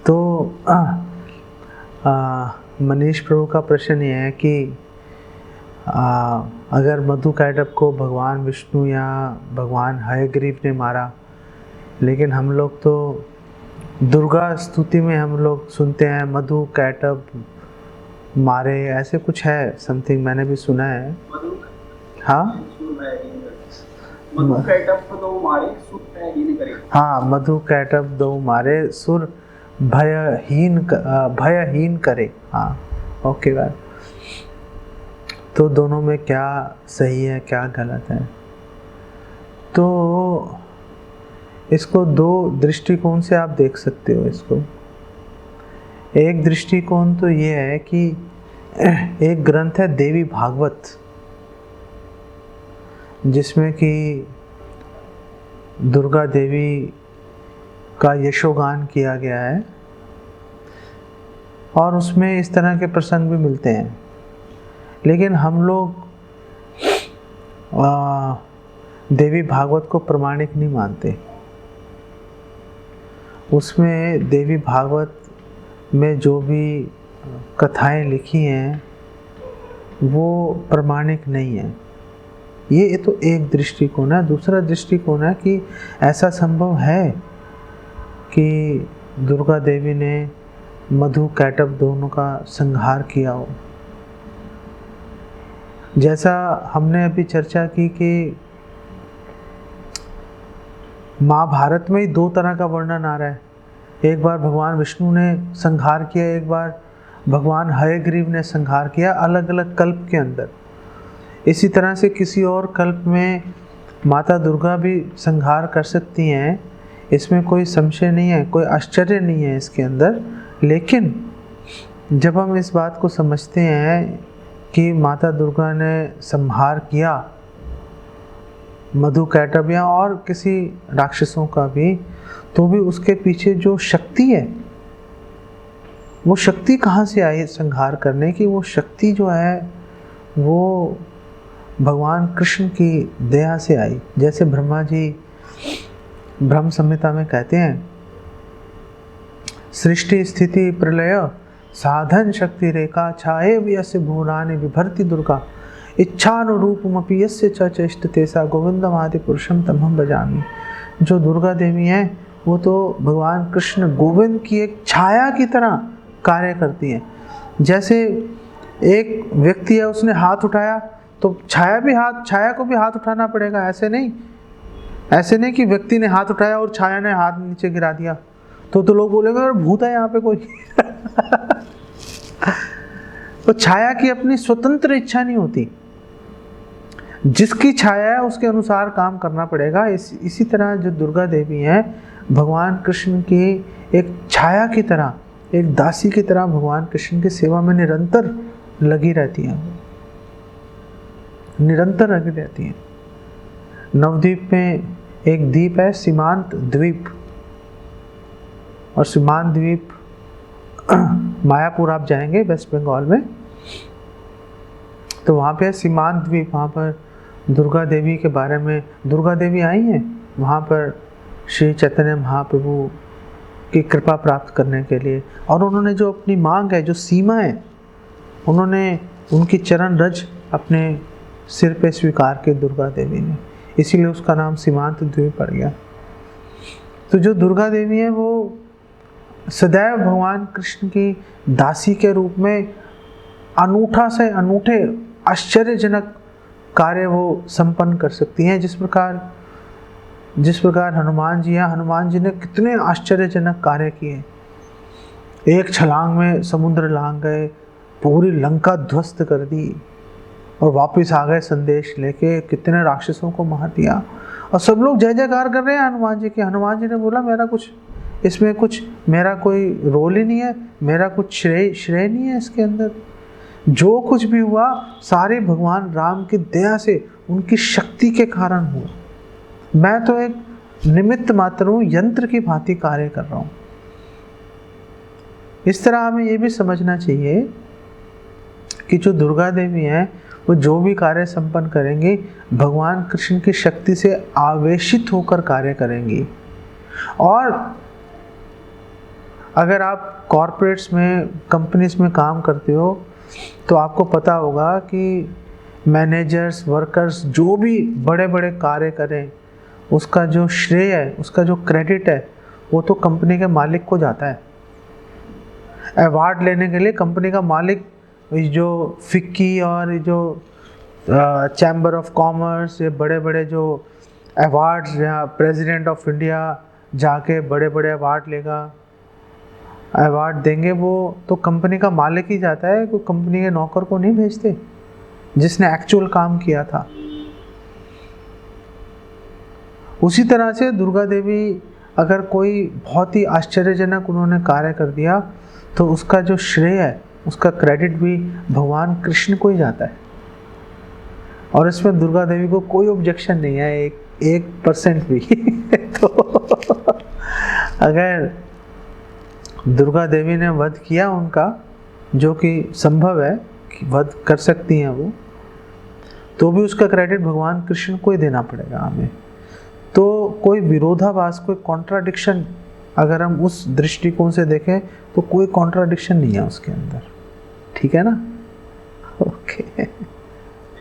तो मनीष प्रभु का प्रश्न ये है कि अगर मधु कैटभ को भगवान विष्णु या भगवान हयग्रीव ने मारा, लेकिन हम लोग तो दुर्गा स्तुति में हम लोग सुनते हैं माधु कैटभ मारे, ऐसे कुछ है समथिंग, मैंने भी सुना है। हाँ मधु कैटभ दो मारे सुर भयहीन करे। हाँ, मधु कैटभ दो मारे सुर भयहीन करे। हाँ ओके बात। तो दोनों में क्या सही है क्या गलत है? तो इसको दो दृष्टिकोण से आप देख सकते हो इसको। एक दृष्टिकोण तो ये है कि एक ग्रंथ है देवी भागवत, जिसमें कि दुर्गा देवी का यशोगान किया गया है और उसमें इस तरह के प्रसंग भी मिलते हैं। लेकिन हम लोग देवी भागवत को प्रमाणिक नहीं मानते। उसमें देवी भागवत में जो भी कथाएं लिखी हैं वो प्रमाणिक नहीं है। ये तो एक दृष्टिकोण है। दूसरा दृष्टिकोण है कि ऐसा संभव है कि दुर्गा देवी ने मधु कैटभ दोनों का संहार किया हो। जैसा हमने अभी चर्चा की कि महाभारत में ही दो तरह का वर्णन आ रहा है। एक बार भगवान विष्णु ने संहार किया, एक बार भगवान हयग्रीव ने संहार किया, अलग अलग कल्प के अंदर। इसी तरह से किसी और कल्प में माता दुर्गा भी संहार कर सकती हैं, इसमें कोई संशय नहीं है, कोई आश्चर्य नहीं है इसके अंदर। लेकिन जब हम इस बात को समझते हैं कि माता दुर्गा ने संहार किया मधु कैटभ या और किसी राक्षसों का भी, तो भी उसके पीछे जो शक्ति है, वो शक्ति कहाँ से आई संहार करने की? वो शक्ति जो है वो भगवान कृष्ण की दया से आई। जैसे ब्रह्मा जी ब्रह्म संहिता में कहते हैं, सृष्टि स्थिति प्रलय साधन शक्ति रेखा छाए यस्य भुवनानि विभर्ति दुर्गा इच्छानुरूपमपि यस्य च चेष्टते सा गोविंदम आदि पुरुषम तमहम भजामि। जो दुर्गा देवी हैं वो तो भगवान कृष्ण गोविंद की एक छाया की तरह कार्य करती हैं। जैसे एक व्यक्ति है, उसने हाथ उठाया तो छाया को भी हाथ उठाना पड़ेगा। ऐसे नहीं कि व्यक्ति ने हाथ उठाया और छाया ने हाथ नीचे गिरा दिया तो लोग बोलेंगे अरे भूत है यहाँ पे कोई। तो छाया की अपनी स्वतंत्र इच्छा नहीं होती, जिसकी छाया है उसके अनुसार काम करना पड़ेगा। इसी तरह जो दुर्गा देवी हैं भगवान कृष्ण की एक छाया की तरह, एक दासी की तरह भगवान कृष्ण की सेवा में निरंतर लगी रहती हैं, निरंतर लगी रहती हैं। नवद्वीप में एक द्वीप है सीमांत द्वीप, और सीमांत द्वीप मायापुर आप जाएंगे वेस्ट बंगाल में, तो वहाँ पे सीमांत द्वीप, वहाँ पर दुर्गा देवी के बारे में, दुर्गा देवी आई हैं वहाँ पर श्री चैतन्य महाप्रभु की कृपा प्राप्त करने के लिए। और उन्होंने जो अपनी मांग है, जो सीमा है, उन्होंने उनकी चरण रज अपने सिर पे स्वीकार की दुर्गा देवी ने, इसीलिए उसका नाम सीमांत द्वीप पड़ गया। तो जो दुर्गा देवी है वो सदैव भगवान कृष्ण की दासी के रूप में अनूठा से अनूठे आश्चर्यजनक कार्य वो संपन्न कर सकती हैं। जिस प्रकार हनुमान जी हैं, हनुमान जी ने कितने आश्चर्यजनक कार्य किए। एक छलांग में समुद्र लांग गए, पूरी लंका ध्वस्त कर दी और वापस आ गए संदेश लेके, कितने राक्षसों को मार दिया। और सब लोग जय जयकार कर रहे हैं हनुमान जी के। हनुमान जी ने बोला मेरा कोई रोल ही नहीं है, मेरा कुछ श्रेय नहीं है इसके अंदर। जो कुछ भी हुआ सारे भगवान राम की दया से, उनकी शक्ति के कारण हुआ। मैं तो एक निमित्त मात्र हूँ, यंत्र की भांति कार्य कर रहा हूँ। इस तरह हमें ये भी समझना चाहिए कि जो दुर्गा देवी हैं वो जो भी कार्य संपन्न करेंगी भगवान कृष्ण की शक्ति से आवेशित होकर कार्य करेंगी। और अगर आप कॉरपोरेट्स में, कंपनीज में काम करते हो तो आपको पता होगा कि मैनेजर्स, वर्कर्स जो भी बड़े बड़े कार्य करें, उसका जो श्रेय है, उसका जो क्रेडिट है, वो तो कंपनी के मालिक को जाता है। अवार्ड लेने के लिए कंपनी का मालिक, जो फिक्की और जो चैम्बर ऑफ कॉमर्स, ये बड़े बड़े जो अवार्ड्स, या प्रेसिडेंट ऑफ इंडिया जाके बड़े बड़े अवार्ड लेगा, अवार्ड देंगे, वो तो कंपनी का मालिक ही जाता है, कोई कंपनी के नौकर को नहीं भेजते जिसने एक्चुअल काम किया था। उसी तरह से दुर्गा देवी, अगर कोई बहुत ही आश्चर्यजनक उन्होंने कार्य कर दिया तो उसका जो श्रेय है, उसका क्रेडिट भी भगवान कृष्ण को ही जाता है। और इसमें दुर्गा देवी को कोई ऑब्जेक्शन नहीं है, 1% भी। तो अगर दुर्गा देवी ने वध किया उनका, जो कि संभव है कि वध कर सकती हैं वो, तो भी उसका क्रेडिट भगवान कृष्ण को ही देना पड़ेगा हमें। तो कोई विरोधाभास, कोई कॉन्ट्राडिक्शन, अगर हम उस दृष्टिकोण से देखें तो कोई कॉन्ट्राडिक्शन नहीं है उसके अंदर। ठीक है ना? ओके।